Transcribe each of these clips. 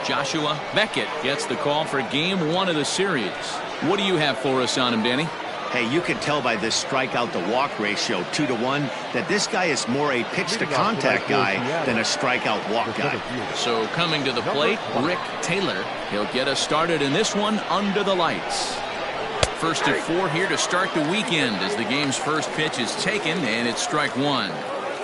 Joshua Beckett gets the call for game 1 of the series. What do you have for us on him, Danny? Hey, you can tell by this strikeout to walk ratio 2-to-1 that this guy is more a pitch to contact guy than a strikeout walk guy. So coming to the plate, Rick Taylor. He'll get us started in this one under the lights. First and 4 here to start the weekend as the game's first pitch is taken, and it's strike 1.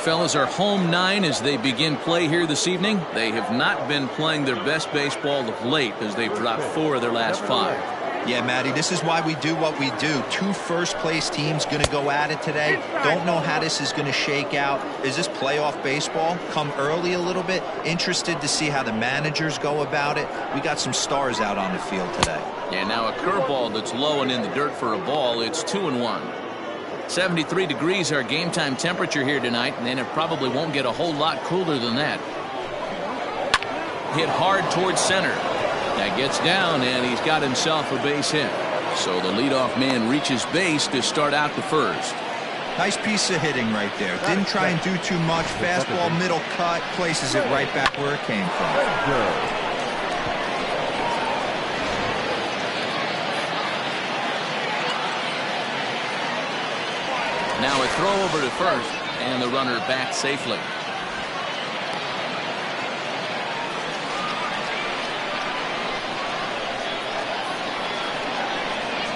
Fellas are home 9 as they begin play here this evening. They have not been playing their best baseball of late as they've dropped 4 of their last 5. Yeah, Matty, this is why we do what we do. 2 first-place teams going to go at it today. Don't know how this is going to shake out. Is this playoff baseball? Come early a little bit. Interested to see how the managers go about it. We got some stars out on the field today. And now a curveball that's low and in the dirt for a ball. It's 2-1. 73 degrees our game time temperature here tonight, and it probably won't get a whole lot cooler than that. Hit hard towards center. That gets down, and he's got himself a base hit. So the leadoff man reaches base to start out the first. Nice piece of hitting right there. Didn't try and do too much. Fastball middle cut, places it right back where it came from. Now a throw over to first, and the runner back safely.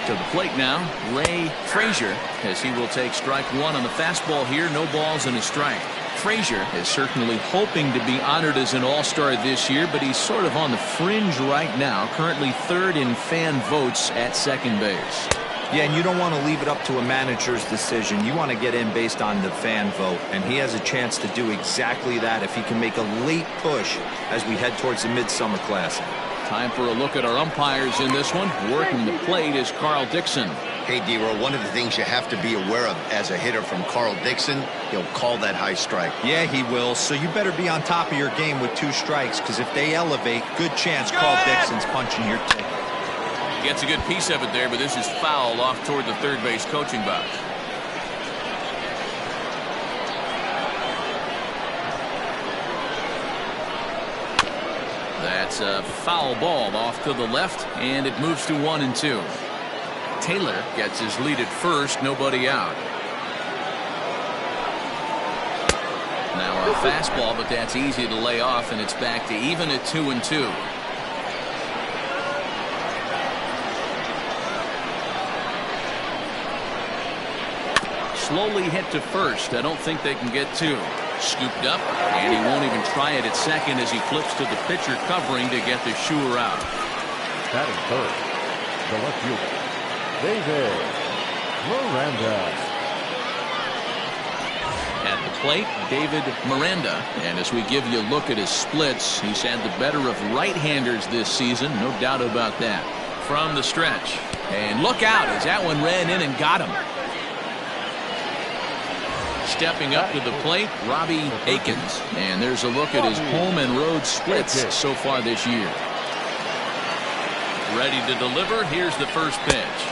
To the plate now, Ray Frazier, as he will take strike 1 on the fastball here. No balls and a strike. Frazier is certainly hoping to be honored as an all-star this year, but he's sort of on the fringe right now, currently 3rd in fan votes at second base. Yeah, and you don't want to leave it up to a manager's decision. You want to get in based on the fan vote, and he has a chance to do exactly that if he can make a late push as we head towards the Midsummer Classic. Time for a look at our umpires in this one. Working the plate is Carl Dixon. Hey, D-Roll, one of the things you have to be aware of as a hitter from Carl Dixon, he'll call that high strike. Yeah, he will. So you better be on top of your game with 2 strikes, because if they elevate, good chance Carl Dixon's punching your ticket. Gets a good piece of it there, but this is foul off toward the third base coaching box. That's a foul ball off to the left, and it moves to 1-2. Taylor gets his lead at first, nobody out. Now a fastball, but that's easy to lay off, and it's back to even at 2-2. Slowly hit to first. I don't think they can get 2. Scooped up, and he won't even try it at second as he flips to the pitcher covering to get the shooter out. Batting third, the left fielder, David Miranda. At the plate, David Miranda. And as we give you a look at his splits, he's had the better of right-handers this season, no doubt about that. From the stretch. And look out as that one ran in and got him. Stepping up to the plate, Robbie Akins. And there's a look at his home and road splits so far this year. Ready to deliver. Here's the first pitch.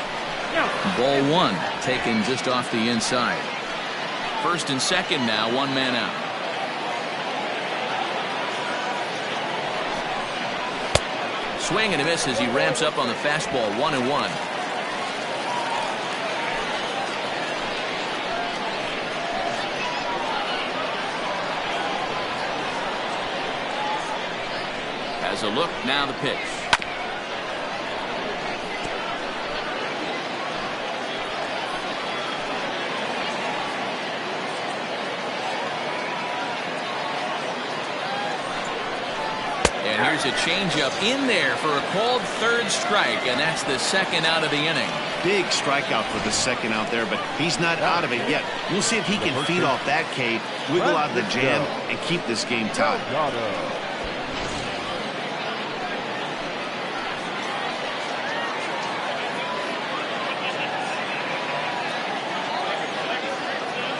Ball 1, taken just off the inside. First and second now, 1 man out. Swing and a miss as he ramps up on the fastball. 1-1. Has a look, now the pitch. And here's a changeup in there for a called 3rd strike, and that's the 2nd out of the inning. Big strikeout for the 2nd out there, but he's not out of it yet. We'll see if he can feed off that K, wiggle out of the jam, and keep this game tied.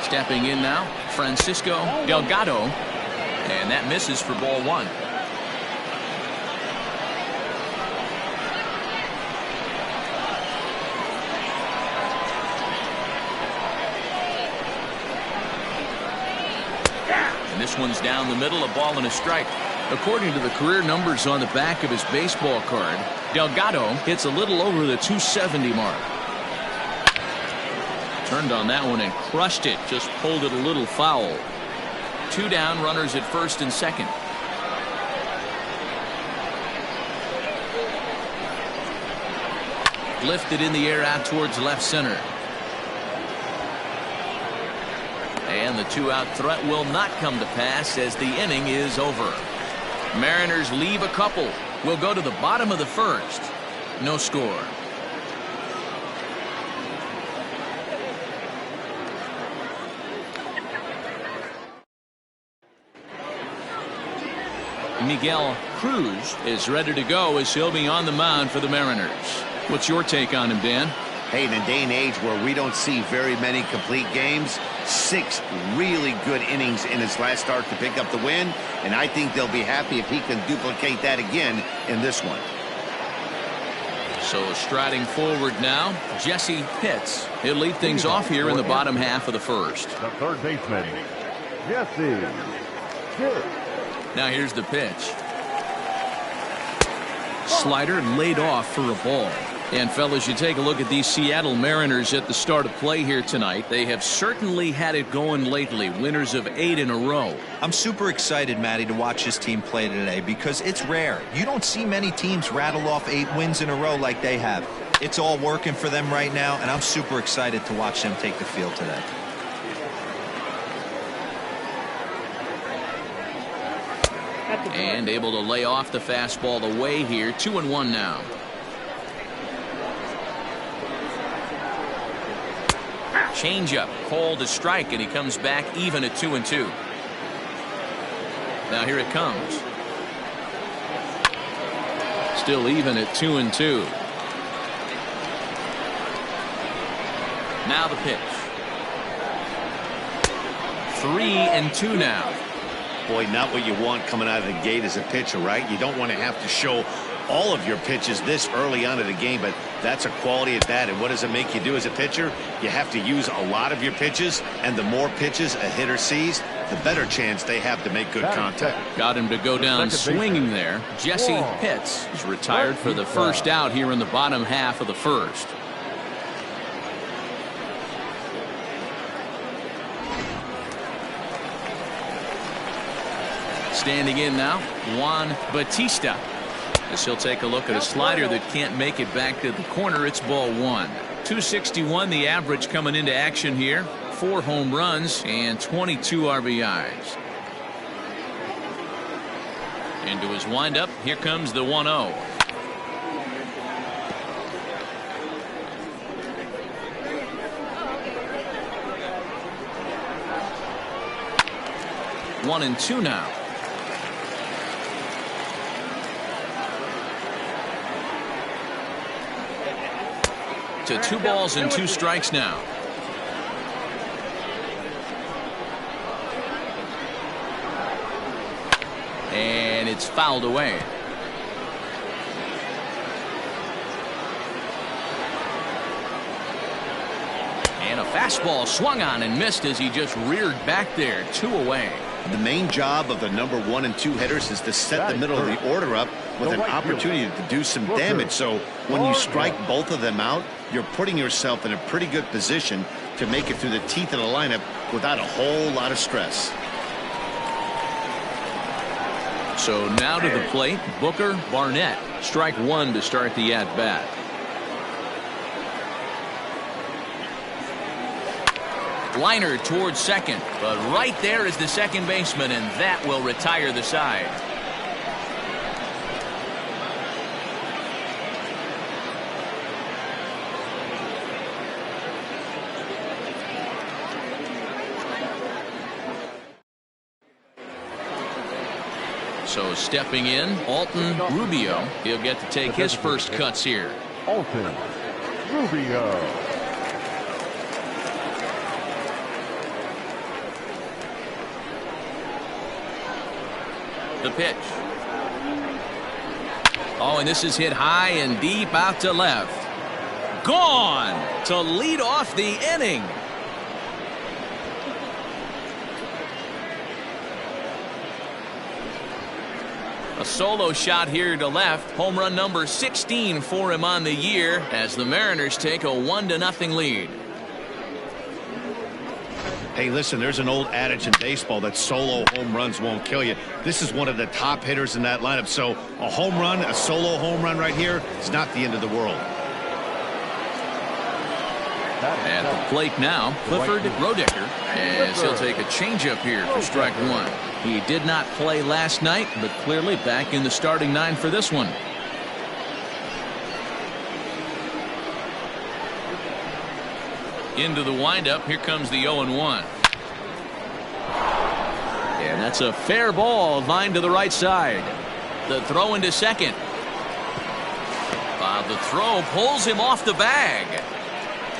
Stepping in now, Francisco Delgado, and that misses for ball 1. And this one's down the middle, a ball and a strike. According to the career numbers on the back of his baseball card, Delgado hits a little over the 270 mark. Turned on that one and crushed it. Just pulled it a little foul. 2 down, runners at first and second. Lifted in the air out towards left center. And the 2-out threat will not come to pass as the inning is over. Mariners leave a couple. We'll go to the bottom of the first. No score. Miguel Cruz is ready to go as he'll be on the mound for the Mariners. What's your take on him, Dan? Hey, in a day and age where we don't see very many complete games, 6 really good innings in his last start to pick up the win, and I think they'll be happy if he can duplicate that again in this one. So striding forward now, Jesse Pitts. He'll lead things off here in the bottom half of the first. The third baseman, Jesse Pitts. Now here's the pitch. Slider laid off for a ball. And fellas, you take a look at these Seattle Mariners at the start of play here tonight. They have certainly had it going lately. Winners of 8 in a row. I'm super excited, Matty, to watch this team play today because it's rare. You don't see many teams rattle off 8 wins in a row like they have. It's all working for them right now, and I'm super excited to watch them take the field today. And able to lay off the fastball away here. 2-1 now. Changeup called a strike, and he comes back even at 2-2. Now here it comes. Still even at 2-2. Now the pitch. 3-2 now. Boy, not what you want coming out of the gate as a pitcher, right? You don't want to have to show all of your pitches this early on in the game, but that's a quality at bat. And what does it make you do as a pitcher? You have to use a lot of your pitches, and the more pitches a hitter sees, the better chance they have to make good contact. Got him to go down swinging there. Jesse Pitts is retired for the first out here in the bottom half of the first. Standing in now, Juan Bautista. As he'll take a look at a slider that can't make it back to the corner. It's ball 1. 261 the average coming into action here. 4 home runs and 22 RBIs. Into his windup. Here comes the 1-0. One and two now. To 2 balls and 2 strikes now. And it's fouled away. And a fastball swung on and missed as he just reared back there. 2 away. The main job of the number 1 and 2 hitters is to set the middle of the order up with an opportunity to do some damage. So when you strike both of them out, you're putting yourself in a pretty good position to make it through the teeth of the lineup without a whole lot of stress. So now to the plate, Booker Barnett. Strike 1 to start the at-bat. Liner towards second, but right there is the second baseman, and that will retire the side. So stepping in, Alton Rubio. He'll get to take his first cuts here. Alton Rubio. The pitch. Oh, and this is hit high and deep out to left. Gone to lead off the inning. A solo shot here to left. Home run number 16 for him on the year as the Mariners take a 1-0 lead. Hey, listen, there's an old adage in baseball that solo home runs won't kill you. This is one of the top hitters in that lineup. So a home run, a solo home run right here is not the end of the world. At the plate now, Clifford Rodecker, as he'll take a changeup here for strike one. He did not play last night, but clearly back in the starting nine for this one. Into the windup, here comes the 0-1. And that's a fair ball, line to the right side. The throw into second. The throw pulls him off the bag.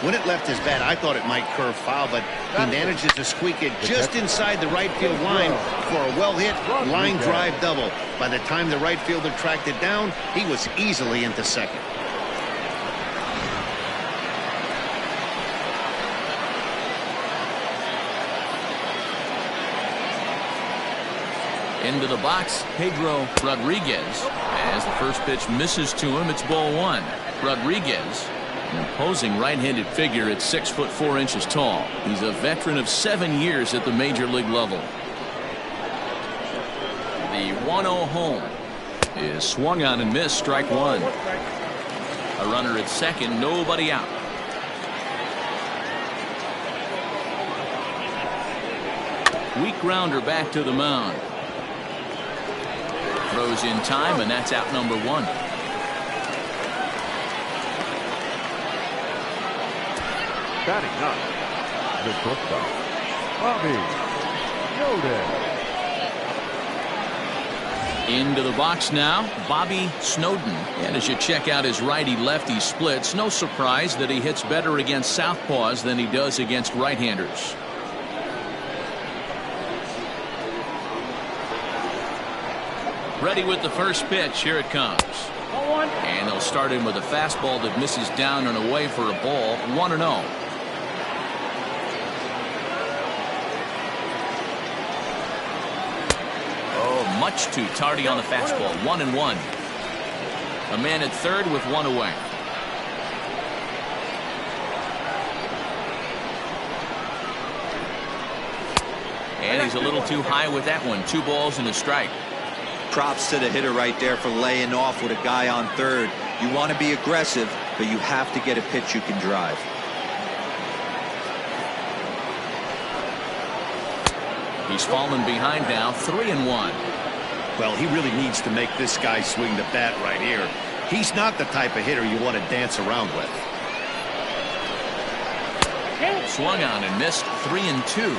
When it left his bat, I thought it might curve foul, but he manages to squeak it just inside the right field line for a well-hit line drive double. By the time the right fielder tracked it down, he was easily into second. Into the box, Pedro Rodriguez. As the first pitch misses to him, it's ball one. Rodriguez, an imposing right-handed figure at 6'4" tall. He's a veteran of 7 years at the major league level. The 1-0 home is swung on and missed, strike one. A runner at second, nobody out. Weak grounder back to the mound. Throws in time, and that's out number one. Batting up, the shortstop, Bobby Snowden. Into the box now, Bobby Snowden. And as you check out his righty-lefty splits, no surprise that he hits better against southpaws than he does against right-handers. Ready with the first pitch. Here it comes. And they'll start him with a fastball that misses down and away for a ball. 1-0. Oh, much too tardy on the fastball. 1-1. A man at third with one away. And he's a little too high with that one. 2 balls and a strike. Props to the hitter right there for laying off with a guy on third. You want to be aggressive, but you have to get a pitch you can drive. He's fallen behind now, 3-1. Well, he really needs to make this guy swing the bat right here. He's not the type of hitter you want to dance around with. Swung on and missed, 3-2.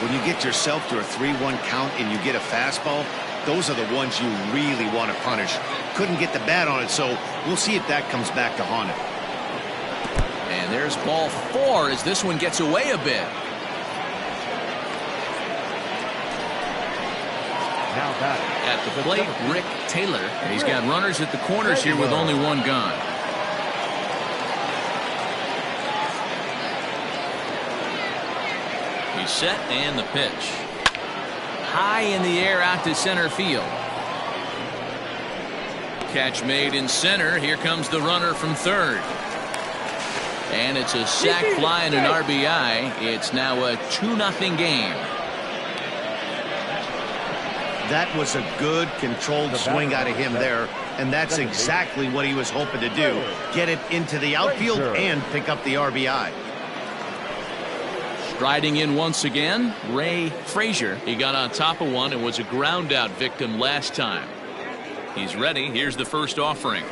When you get yourself to a 3-1 count and you get a fastball, those are the ones you really want to punish. Couldn't get the bat on it, so we'll see if that comes back to haunt him. And there's ball 4 as this one gets away a bit. Now batting at the plate, Rick Taylor. And he's got runners at the corners here with only one gone. He's set and the pitch. High in the air out to center field. Catch made in center. Here comes the runner from third. And it's a sac fly and an RBI. It's now a 2-0 game. That was a good controlled swing out of him there, and that's exactly what he was hoping to do. Get it into the outfield and pick up the RBI. Striding in once again, Ray Frazier. He got on top of one and was a ground out victim last time. He's ready. Here's the first offering.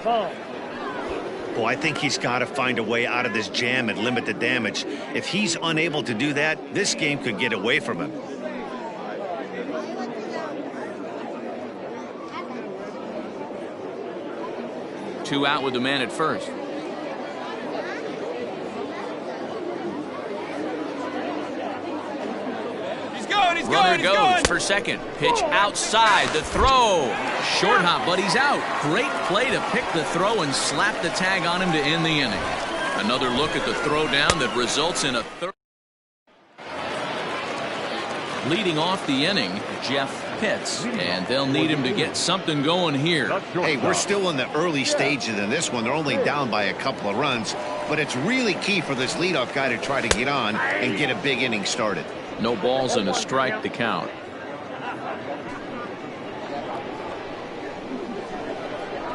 Well, I think he's got to find a way out of this jam and limit the damage. If he's unable to do that, this game could get away from him. Two out with the man at first. Runner goes for second. Pitch outside. The throw. Short hop, but he's out. Great play to pick the throw and slap the tag on him to end the inning. Another look at the throw down that results in a third. leading off the inning, Jeff Pitts, and they'll need him to get something going here. Hey, we're still in the early stages in this one. They're only down by a couple of runs, but it's really key for this leadoff guy to try to get on and get a big inning started. No balls and a strike to count.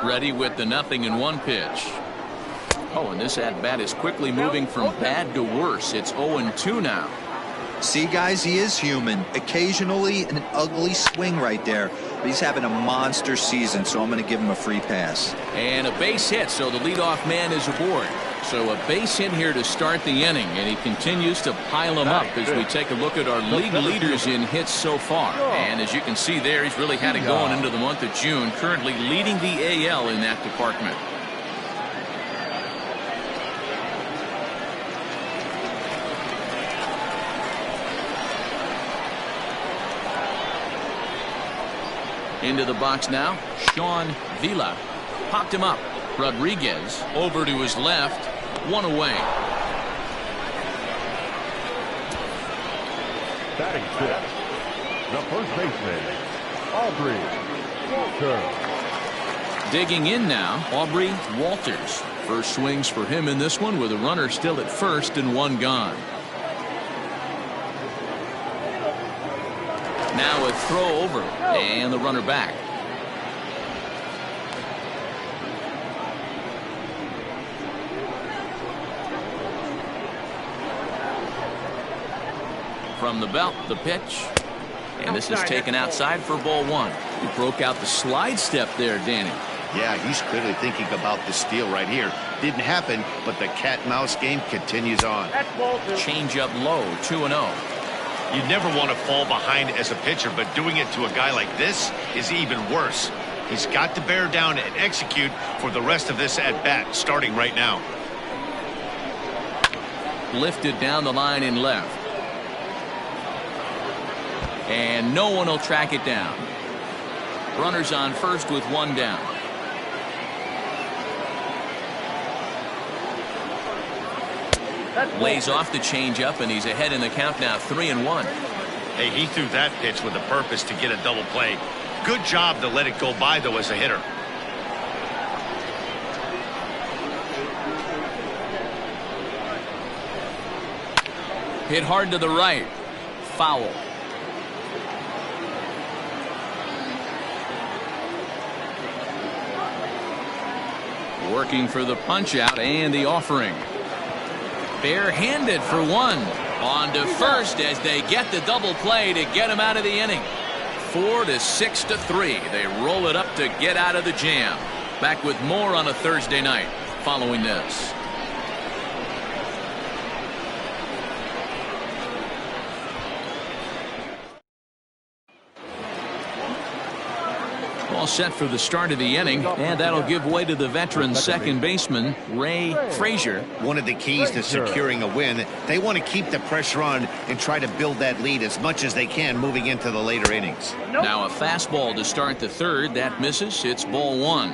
Ready with the 0-1 pitch. Oh, and this at-bat is quickly moving from bad to worse. It's 0-2 now. See, guys, he is human. Occasionally an ugly swing right there. But he's having a monster season, so I'm going to give him a free pass. And a base hit, so the leadoff man is aboard. So a base hit here to start the inning, and he continues to pile them up as we take a look at our league leaders in hits so far. And as you can see there, he's really had it going into the month of June, currently leading the AL in that department. Into the box now, Sean Vila popped him up. Rodriguez over to his left, one away. Batting fifth, the first baseman, Aubrey Walters. Digging in now, Aubrey Walters. First swings for him in this one with a runner still at first and one gone. Now a throw over and the runner back. From the belt, the pitch. And this is taken outside for ball one. He broke out the slide step there, Danny. Yeah, he's clearly thinking about the steal right here. Didn't happen, but the cat-mouse game continues on. Change up low, 2-0. You never want to fall behind as a pitcher, but doing it to a guy like this is even worse. He's got to bear down and execute for the rest of this at-bat, starting right now. Lifted down the line in left. And no one will track it down. Runners on first with one down. Lays off the changeup, and he's ahead in the count now, 3-1. Hey, he threw that pitch with a purpose to get a double play. Good job to let it go by, though, as a hitter. Hit hard to the right. Foul. Working for the punch out and the offering. Barehanded for one. On to first as they get the double play to get him out of the inning. 4-6-3. They roll it up to get out of the jam. Back with more on a Thursday night following this. All set for the start of the inning, and that'll give way to the veteran second baseman, Ray Frazier. One of the keys to securing a win, they want to keep the pressure on and try to build that lead as much as they can moving into the later innings. Now a fastball to start the third. That misses. It's ball one.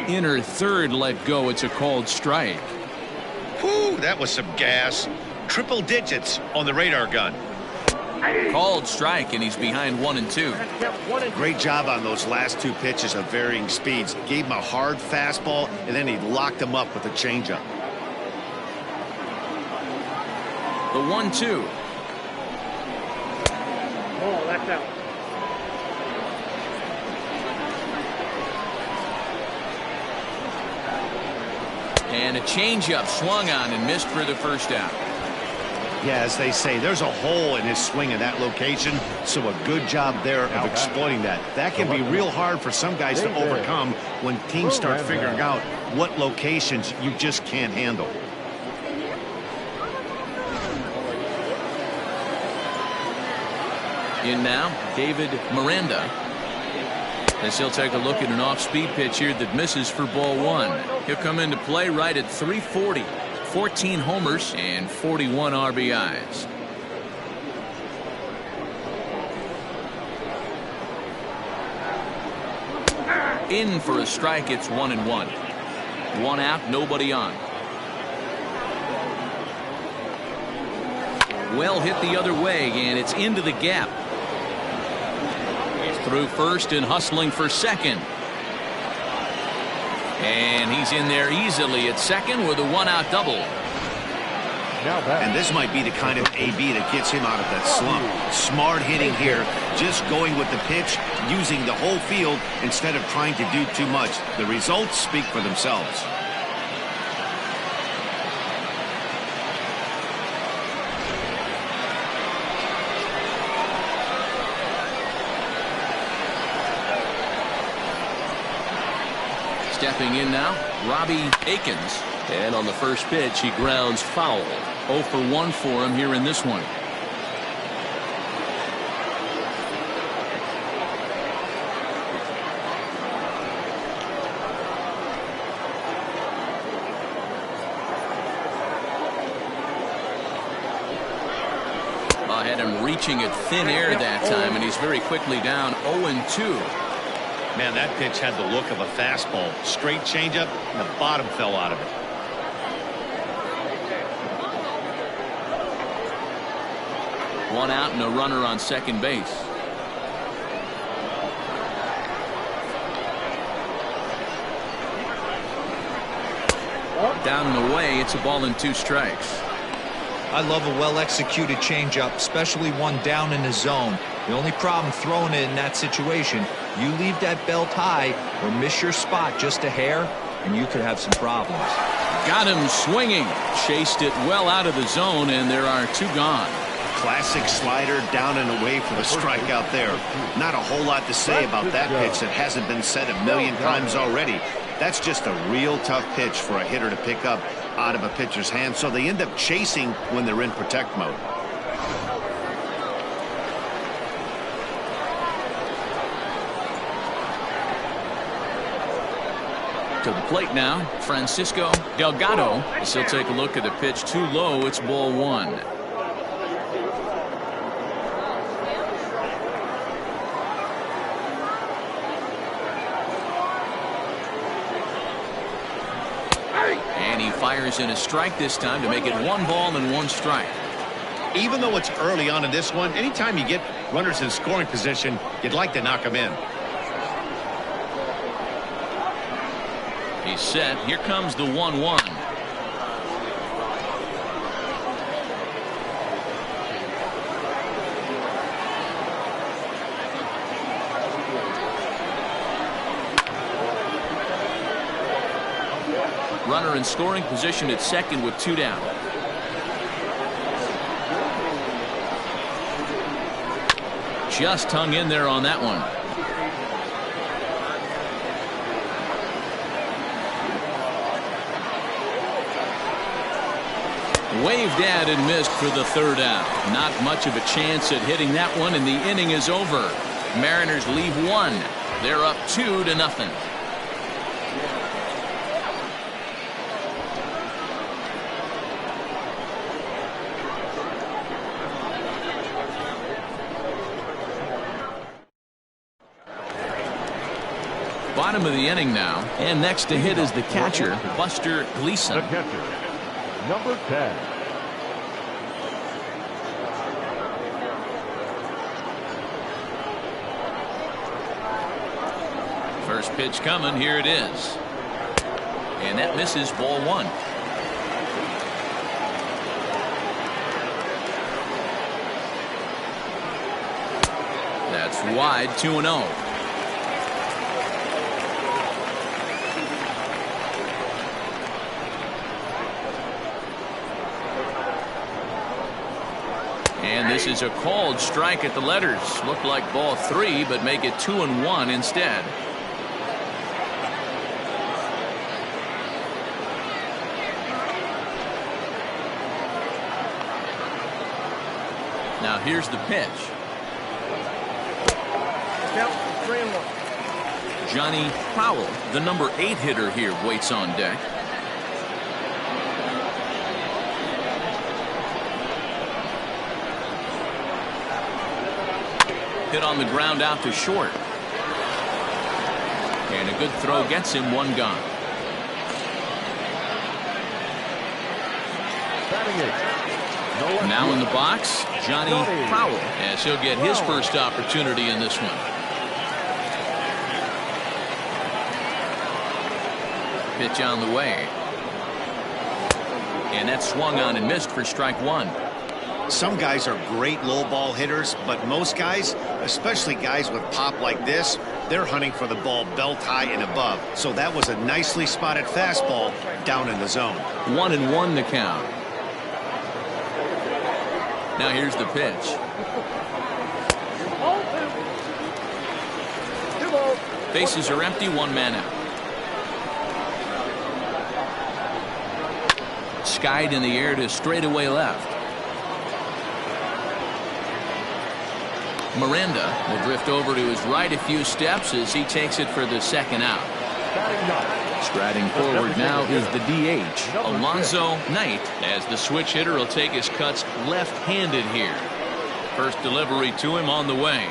Inner third let go. It's a called strike. Whew, that was some gas. Triple digits on the radar gun. Called strike, and he's behind 1-2. Great job on those last two pitches of varying speeds. Gave him a hard fastball, and then he locked him up with a changeup. The 1-2. Oh, that's out. And a changeup swung on and missed for the first out. Yeah, as they say, there's a hole in his swing in that location, so a good job there of exploiting that. That can be real hard for some guys to overcome when teams start figuring out what locations you just can't handle. In now, David Miranda. As he'll take a look at an off-speed pitch here that misses for ball one. He'll come into play right at 340. 14 homers and 41 RBIs. In for a strike. It's 1-1. One out, nobody on. Well hit the other way, and it's into the gap. He's through first and hustling for second. And he's in there easily at second with a one-out double. And this might be the kind of AB that gets him out of that slump. Smart hitting here, just going with the pitch, using the whole field instead of trying to do too much. The results speak for themselves. Stepping in now, Robbie Akins. And on the first pitch, he grounds foul. 0 for 1 for him here in this one. I had him reaching at thin air that time, and he's very quickly down 0-2. Man, that pitch had the look of a fastball. Straight changeup, and the bottom fell out of it. One out and a runner on second base. Down and away, it's a ball and 2 strikes. I love a well-executed changeup, especially one down in the zone. The only problem throwing it in that situation, you leave that belt high or miss your spot just a hair, and you could have some problems. Got him swinging. Chased it well out of the zone, and there are 2 gone. Classic slider down and away for the strikeout there. Not a whole lot to say about that pitch that hasn't been said a million times already. That's just a real tough pitch for a hitter to pick up out of a pitcher's hand, so they end up chasing when they're in protect mode. To the plate now, Francisco Delgado. As he'll take a look at the pitch too low. It's ball 1. And he fires in a strike this time to make it 1 ball and 1 strike. Even though it's early on in this one, anytime you get runners in scoring position, you'd like to knock them in. He's set. Here comes the 1-1. Runner in scoring position at second with 2 down. Just hung in there on that one. Waved at and missed for the 3rd out. Not much of a chance at hitting that one, and the inning is over. Mariners leave 1. They're up 2-0. Bottom of the inning now, and next to hit is the catcher, Buster Gleason. The catcher, number 10. First pitch coming. Here it is. And that misses, ball 1. That's wide, 2-0. And this is a called strike at the letters. Looked like ball 3, but make it 2-1 instead. Now here's the pitch. Johnny Powell, the number 8 hitter here, waits on deck. Hit on the ground out to short. And a good throw gets him 1 gone. Batting 8, Now in the box, Johnny Powell, as he'll get his first opportunity in this one. Pitch on the way. And that swung on and missed for strike one. Some guys are great low ball hitters, but most guys, especially guys with pop like this, they're hunting for the ball belt high and above. So that was a nicely spotted fastball down in the zone. 1-1 the count. Now here's the pitch. Bases are empty, one man out. Skied in the air to straightaway left. Miranda will drift over to his right a few steps as he takes it for the second out. Striding forward now is the DH, Alonzo Knight, as the switch hitter will take his cuts left-handed here. First delivery to him on the way.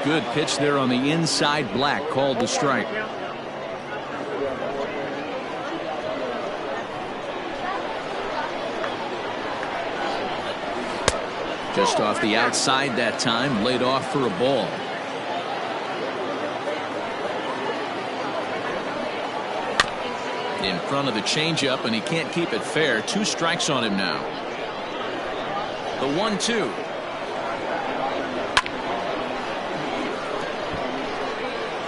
Good pitch there on the inside, black, called the strike. Just off the outside that time, laid off for a ball. In front of the changeup, and he can't keep it fair. 2 strikes on him now. The 1-2.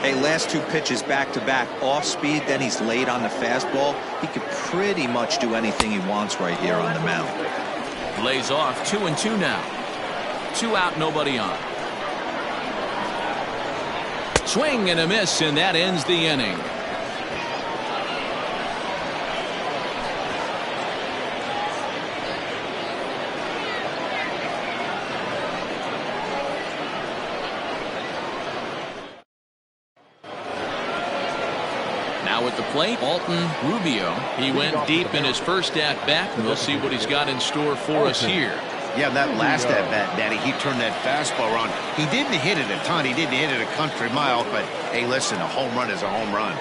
Hey, last 2 pitches back-to-back, off speed, then he's late on the fastball. He could pretty much do anything he wants right here on the mound. Lays off. 2-2 now. 2 out, nobody on. Swing and a miss, and that ends the inning. Now at the plate, Alton Rubio. He went deep in his first at-bat, and we'll see what he's got in store for us here. Yeah, that last at-bat, Daddy, he turned that fastball around. He didn't hit it a ton. He didn't hit it a country mile, but, hey, listen, a home run is a home run.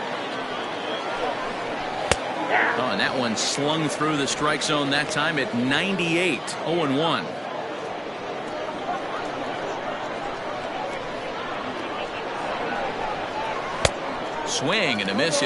Oh, and that one slung through the strike zone that time at 98. 0-1. Swing and a miss.